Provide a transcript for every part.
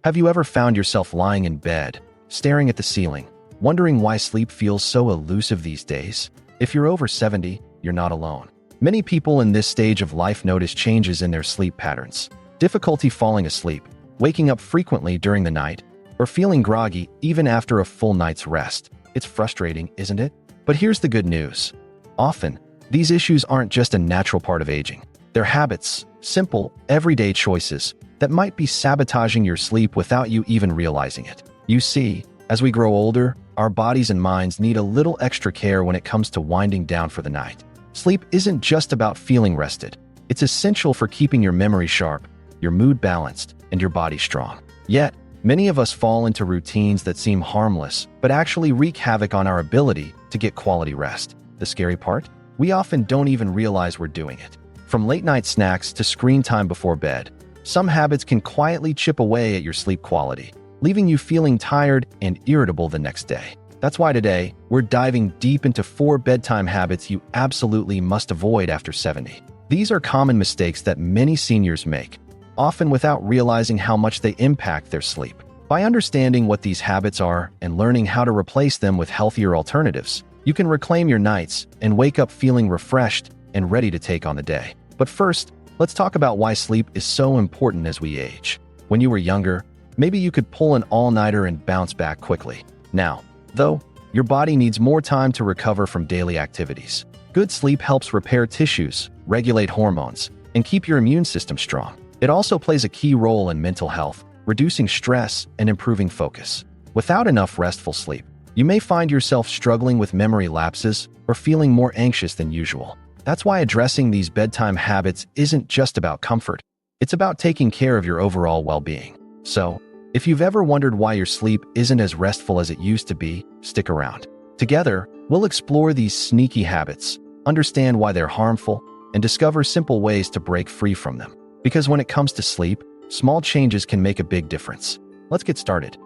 Have you ever found yourself lying in bed, staring at the ceiling, wondering why sleep feels so elusive these days? If you're over 70, you're not alone. Many people in this stage of life notice changes in their sleep patterns. Difficulty falling asleep, waking up frequently during the night, or feeling groggy even after a full night's rest. It's frustrating, isn't it? But here's the good news. Often, these issues aren't just a natural part of aging. They're habits, simple, everyday choices that might be sabotaging your sleep without you even realizing it. You see, as we grow older, our bodies and minds need a little extra care when it comes to winding down for the night. Sleep isn't just about feeling rested. It's essential for keeping your memory sharp, your mood balanced, and your body strong. Yet, many of us fall into routines that seem harmless, but actually wreak havoc on our ability to get quality rest. The scary part? We often don't even realize we're doing it. From late-night snacks to screen time before bed, some habits can quietly chip away at your sleep quality, leaving you feeling tired and irritable the next day. That's why today, we're diving deep into 4 bedtime habits you absolutely must avoid after 70. These are common mistakes that many seniors make, often without realizing how much they impact their sleep. By understanding what these habits are and learning how to replace them with healthier alternatives, you can reclaim your nights and wake up feeling refreshed and ready to take on the day. But first, let's talk about why sleep is so important as we age. When you were younger, maybe you could pull an all-nighter and bounce back quickly. Now, though, your body needs more time to recover from daily activities. Good sleep helps repair tissues, regulate hormones, and keep your immune system strong. It also plays a key role in mental health, reducing stress and improving focus. Without enough restful sleep, you may find yourself struggling with memory lapses or feeling more anxious than usual. That's why addressing these bedtime habits isn't just about comfort. It's about taking care of your overall well-being. So, if you've ever wondered why your sleep isn't as restful as it used to be, stick around. Together, we'll explore these sneaky habits, understand why they're harmful, and discover simple ways to break free from them. Because when it comes to sleep, small changes can make a big difference. Let's get started.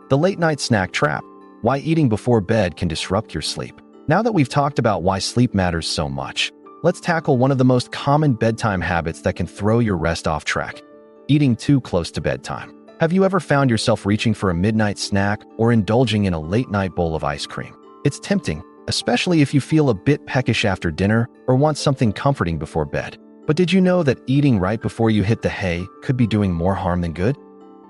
The late-night snack trap. Why eating before bed can disrupt your sleep. Now that we've talked about why sleep matters so much, let's tackle one of the most common bedtime habits that can throw your rest off track: eating too close to bedtime. Have you ever found yourself reaching for a midnight snack or indulging in a late-night bowl of ice cream? It's tempting, especially if you feel a bit peckish after dinner or want something comforting before bed. But did you know that eating right before you hit the hay could be doing more harm than good?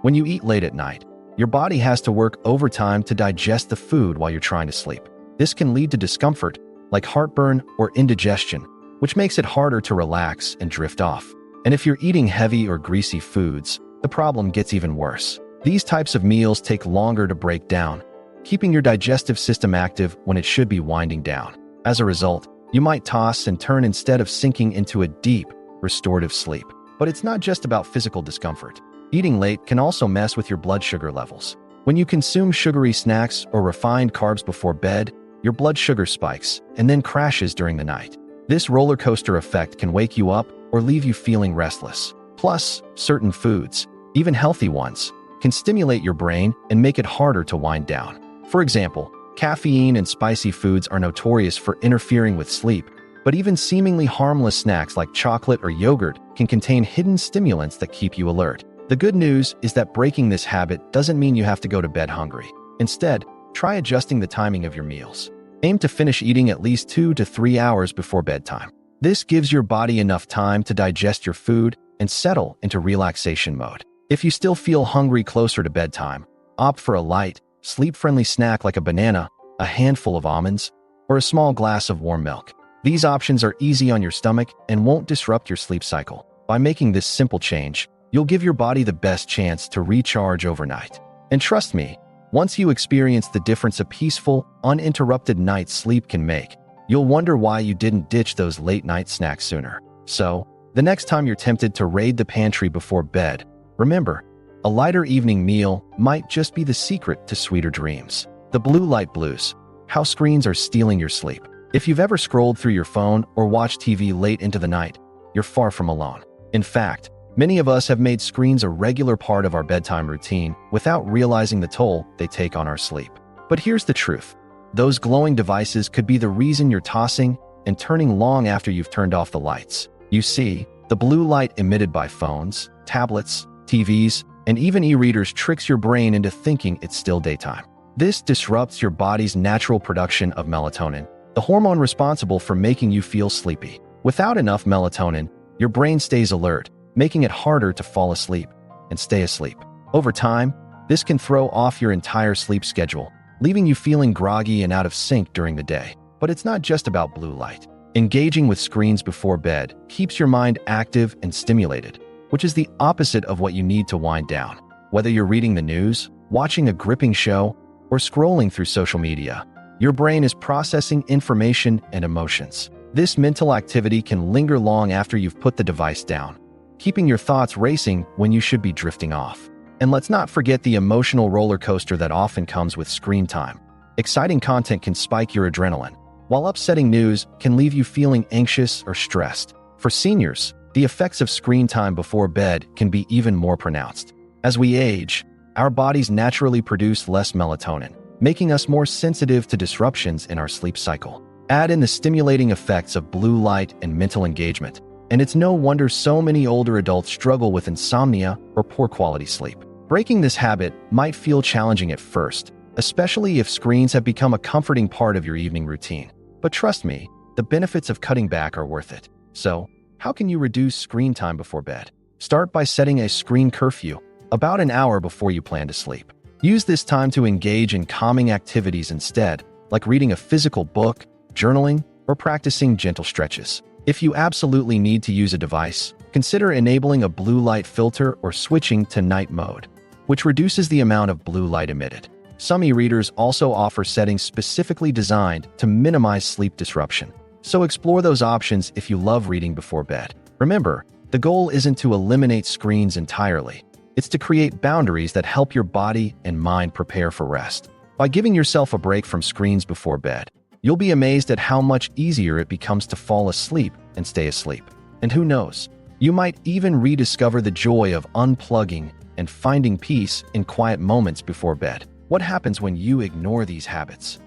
When you eat late at night, your body has to work overtime to digest the food while you're trying to sleep. This can lead to discomfort, like heartburn or indigestion, which makes it harder to relax and drift off. And if you're eating heavy or greasy foods, the problem gets even worse. These types of meals take longer to break down, keeping your digestive system active when it should be winding down. As a result, you might toss and turn instead of sinking into a deep, restorative sleep. But it's not just about physical discomfort. Eating late can also mess with your blood sugar levels. When you consume sugary snacks or refined carbs before bed, your blood sugar spikes and then crashes during the night. This roller coaster effect can wake you up or leave you feeling restless. Plus, certain foods, even healthy ones, can stimulate your brain and make it harder to wind down. For example, caffeine and spicy foods are notorious for interfering with sleep, but even seemingly harmless snacks like chocolate or yogurt can contain hidden stimulants that keep you alert. The good news is that breaking this habit doesn't mean you have to go to bed hungry. Instead, try adjusting the timing of your meals. Aim to finish eating at least 2 to 3 hours before bedtime. This gives your body enough time to digest your food and settle into relaxation mode. If you still feel hungry closer to bedtime, opt for a light, sleep-friendly snack like a banana, a handful of almonds, or a small glass of warm milk. These options are easy on your stomach and won't disrupt your sleep cycle. By making this simple change, you'll give your body the best chance to recharge overnight. And trust me, once you experience the difference a peaceful, uninterrupted night's sleep can make, you'll wonder why you didn't ditch those late-night snacks sooner. So, the next time you're tempted to raid the pantry before bed, remember, a lighter evening meal might just be the secret to sweeter dreams. The blue light blues. How screens are stealing your sleep. If you've ever scrolled through your phone or watched TV late into the night, you're far from alone. In fact, many of us have made screens a regular part of our bedtime routine without realizing the toll they take on our sleep. But here's the truth. Those glowing devices could be the reason you're tossing and turning long after you've turned off the lights. You see, the blue light emitted by phones, tablets, TVs, and even e-readers tricks your brain into thinking it's still daytime. This disrupts your body's natural production of melatonin, the hormone responsible for making you feel sleepy. Without enough melatonin, your brain stays alert, making it harder to fall asleep and stay asleep. Over time, this can throw off your entire sleep schedule, leaving you feeling groggy and out of sync during the day. But it's not just about blue light. Engaging with screens before bed keeps your mind active and stimulated, which is the opposite of what you need to wind down. Whether you're reading the news, watching a gripping show, or scrolling through social media, your brain is processing information and emotions. This mental activity can linger long after you've put the device down, keeping your thoughts racing when you should be drifting off. And let's not forget the emotional roller coaster that often comes with screen time. Exciting content can spike your adrenaline, while upsetting news can leave you feeling anxious or stressed. For seniors, the effects of screen time before bed can be even more pronounced. As we age, our bodies naturally produce less melatonin, making us more sensitive to disruptions in our sleep cycle. Add in the stimulating effects of blue light and mental engagement, and it's no wonder so many older adults struggle with insomnia or poor quality sleep. Breaking this habit might feel challenging at first, especially if screens have become a comforting part of your evening routine. But trust me, the benefits of cutting back are worth it. So, how can you reduce screen time before bed? Start by setting a screen curfew, about an hour before you plan to sleep. Use this time to engage in calming activities instead, like reading a physical book, journaling, or practicing gentle stretches. If you absolutely need to use a device, consider enabling a blue light filter or switching to night mode, which reduces the amount of blue light emitted. Some e-readers also offer settings specifically designed to minimize sleep disruption, so explore those options if you love reading before bed. Remember, the goal isn't to eliminate screens entirely. It's to create boundaries that help your body and mind prepare for rest. By giving yourself a break from screens before bed, you'll be amazed at how much easier it becomes to fall asleep and stay asleep. And who knows, you might even rediscover the joy of unplugging and finding peace in quiet moments before bed. What happens when you ignore these habits?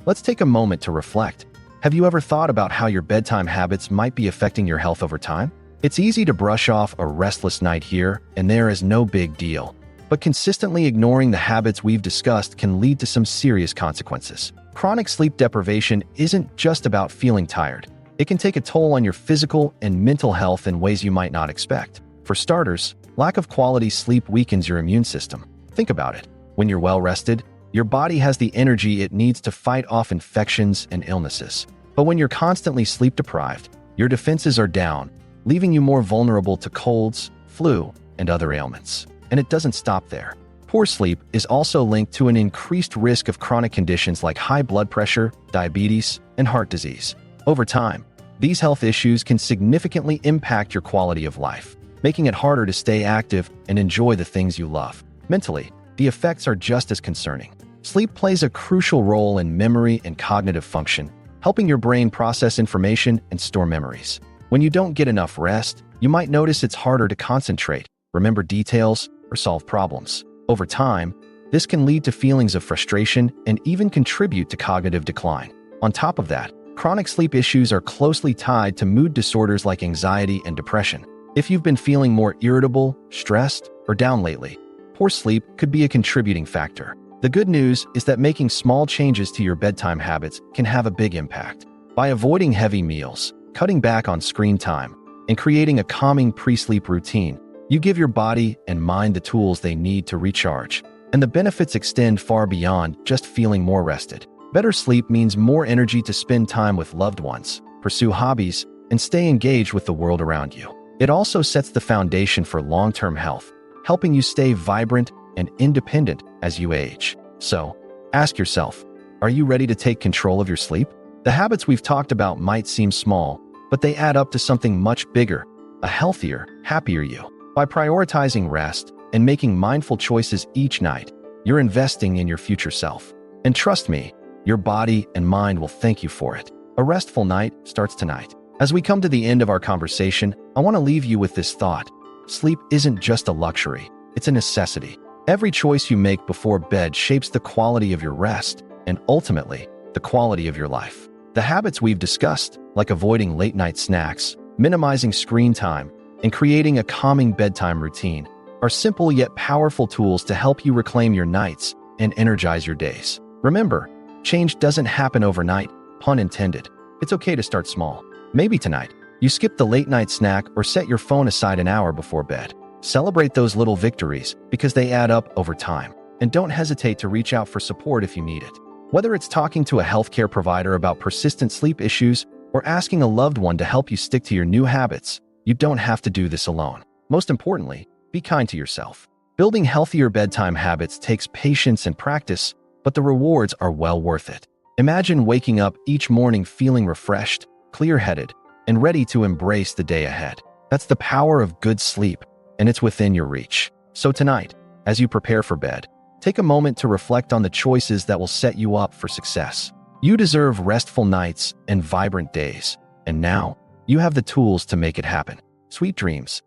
Let's take a moment to reflect. Have you ever thought about how your bedtime habits might be affecting your health over time? It's easy to brush off a restless night here and there as no big deal, but consistently ignoring the habits we've discussed can lead to some serious consequences. Chronic sleep deprivation isn't just about feeling tired. It can take a toll on your physical and mental health in ways you might not expect. For starters, lack of quality sleep weakens your immune system. Think about it. When you're well rested, your body has the energy it needs to fight off infections and illnesses. But when you're constantly sleep deprived, your defenses are down, leaving you more vulnerable to colds, flu, and other ailments. And it doesn't stop there. Poor sleep is also linked to an increased risk of chronic conditions like high blood pressure, diabetes, and heart disease. Over time, these health issues can significantly impact your quality of life, making it harder to stay active and enjoy the things you love. Mentally, the effects are just as concerning. Sleep plays a crucial role in memory and cognitive function, helping your brain process information and store memories. When you don't get enough rest, you might notice it's harder to concentrate, remember details, or solve problems. Over time, this can lead to feelings of frustration and even contribute to cognitive decline. On top of that, chronic sleep issues are closely tied to mood disorders like anxiety and depression. If you've been feeling more irritable, stressed, or down lately, poor sleep could be a contributing factor. The good news is that making small changes to your bedtime habits can have a big impact. By avoiding heavy meals, cutting back on screen time, and creating a calming pre-sleep routine, you give your body and mind the tools they need to recharge. And the benefits extend far beyond just feeling more rested. Better sleep means more energy to spend time with loved ones, pursue hobbies, and stay engaged with the world around you. It also sets the foundation for long-term health, helping you stay vibrant and independent as you age. So, ask yourself, are you ready to take control of your sleep? The habits we've talked about might seem small, but they add up to something much bigger, a healthier, happier you. By prioritizing rest and making mindful choices each night, you're investing in your future self. And trust me, your body and mind will thank you for it. A restful night starts tonight. As we come to the end of our conversation, I want to leave you with this thought. Sleep isn't just a luxury, it's a necessity. Every choice you make before bed shapes the quality of your rest and ultimately, the quality of your life. The habits we've discussed, like avoiding late-night snacks, minimizing screen time, and creating a calming bedtime routine, are simple yet powerful tools to help you reclaim your nights and energize your days. Remember, change doesn't happen overnight, pun intended. It's okay to start small. Maybe tonight, you skip the late-night snack or set your phone aside an hour before bed. Celebrate those little victories because they add up over time. And don't hesitate to reach out for support if you need it. Whether it's talking to a healthcare provider about persistent sleep issues or asking a loved one to help you stick to your new habits, you don't have to do this alone. Most importantly, be kind to yourself. Building healthier bedtime habits takes patience and practice, but the rewards are well worth it. Imagine waking up each morning feeling refreshed, clear-headed, and ready to embrace the day ahead. That's the power of good sleep, and it's within your reach. So tonight, as you prepare for bed, take a moment to reflect on the choices that will set you up for success. You deserve restful nights and vibrant days, and now you have the tools to make it happen. Sweet dreams.